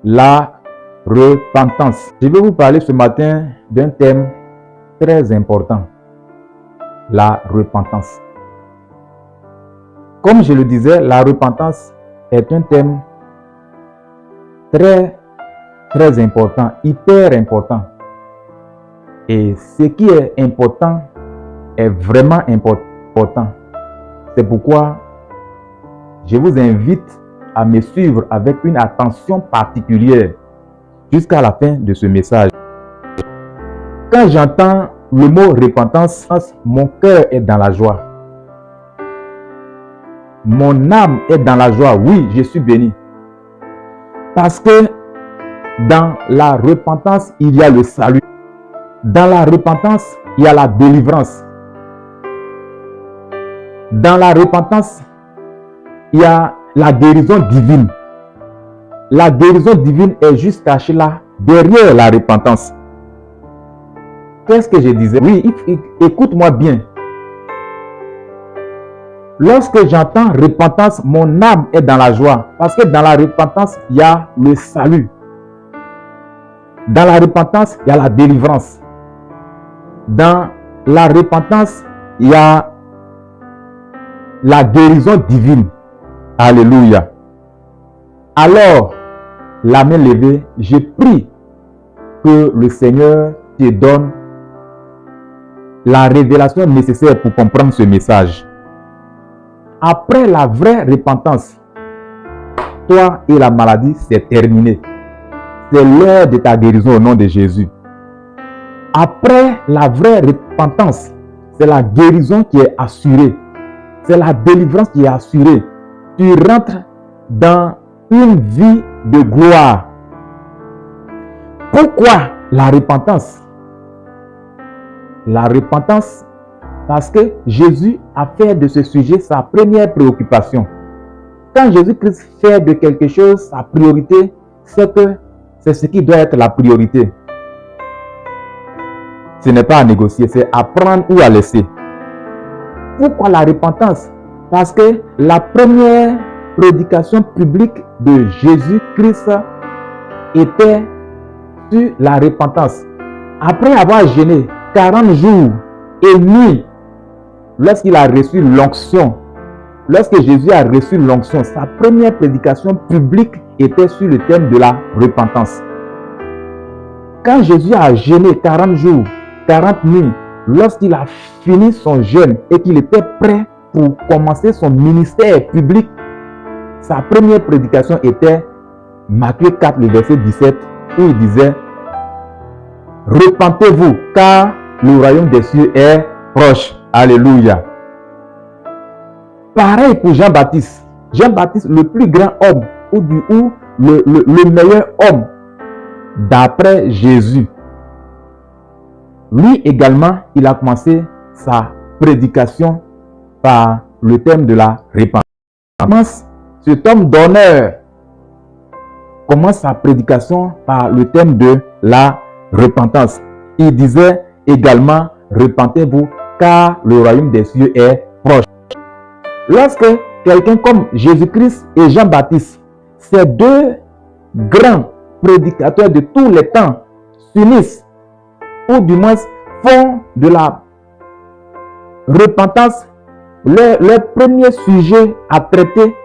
la repentance. Je vais vous parler ce matin d'un thème très important, la repentance. Comme je le disais, la repentance est un thème très important, hyper important. Et ce qui est important est vraiment important. C'est pourquoi je vous invite à me suivre avec une attention particulière jusqu'à la fin de ce message. Quand j'entends le mot repentance, mon cœur est dans la joie. Mon âme est dans la joie. Oui, je suis béni. Parce que dans la repentance, il y a le salut. Dans la repentance, il y a la délivrance. Dans la repentance, il y a la guérison divine. La guérison divine est juste cachée là, derrière la repentance. Qu'est-ce que je disais? Oui, écoute-moi bien. Lorsque j'entends repentance, mon âme est dans la joie. Parce que dans la repentance, il y a le salut. Dans la repentance, il y a la délivrance. Dans la repentance, il y a la guérison divine. Alléluia. Alors, la main levée, je prie que le Seigneur te donne la révélation nécessaire pour comprendre ce message. Après la vraie repentance, toi et la maladie, c'est terminé. C'est l'heure de ta guérison au nom de Jésus. Après la vraie repentance, c'est la guérison qui est assurée. C'est la délivrance qui est assurée. Tu rentres dans une vie de gloire. Pourquoi la repentance? La repentance, parce que Jésus a fait de ce sujet sa première préoccupation. Quand Jésus-Christ fait de quelque chose sa priorité, c'est que c'est ce qui doit être la priorité. Ce n'est pas à négocier, c'est à prendre ou à laisser. Pourquoi la repentance? Parce que la première prédication publique de Jésus-Christ était sur la repentance. Après avoir jeûné 40 jours et nuits, lorsqu'il a reçu l'onction, lorsque Jésus a reçu l'onction, sa première prédication publique était sur le thème de la repentance. Quand Jésus a jeûné 40 jours, 40 nuits, lorsqu'il a fini son jeûne et qu'il était prêt pour commencer son ministère public, sa première prédication était Matthieu 4, le verset 17, où il disait « Repentez-vous, car le royaume des cieux est proche. » Alléluia. Pareil pour Jean-Baptiste. Jean-Baptiste, le plus grand homme, ou le meilleur homme d'après Jésus. Lui également, il a commencé sa prédication par le thème de la repentance. Cet homme d'honneur commence sa prédication par le thème de la repentance. Il disait également, repentez-vous, car le royaume des cieux est proche. Lorsque quelqu'un comme Jésus-Christ et Jean-Baptiste, ces deux grands prédicateurs de tous les temps, s'unissent, ou du moins font de la repentance leur premier sujet à traiter,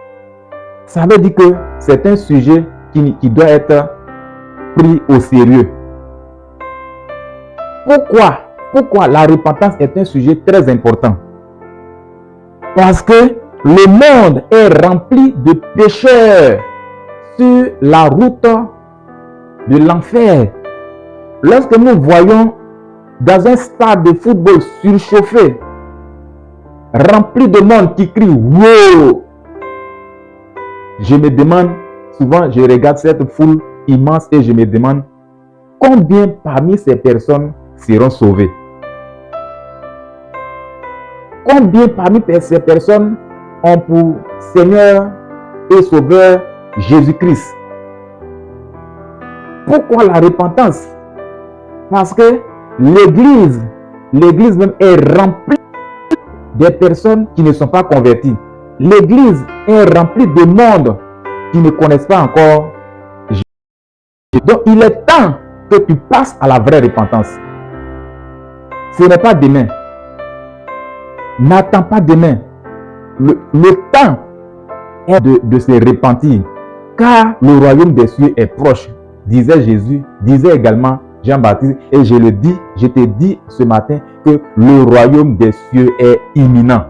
ça veut dire que c'est un sujet qui doit être pris au sérieux. Pourquoi la repentance est un sujet très important? Parce que le monde est rempli de pécheurs sur la route de l'enfer. Lorsque nous voyons dans un stade de football surchauffé, rempli de monde qui crie « Wow !» je me demande, souvent je regarde cette foule immense et je me demande combien parmi ces personnes seront sauvées. Combien parmi ces personnes ont pour Seigneur et Sauveur Jésus-Christ? Pourquoi la repentance? Parce que l'Église même est remplie des personnes qui ne sont pas converties. L'Église est remplie de monde qui ne connaissent pas encore Donc, il est temps que tu passes à la vraie repentance. Ce n'est pas demain. N'attends pas demain. Le temps est de se repentir, car le royaume des cieux est proche, disait Jésus, disait également Jean-Baptiste, et je te dis ce matin que le royaume des cieux est imminent.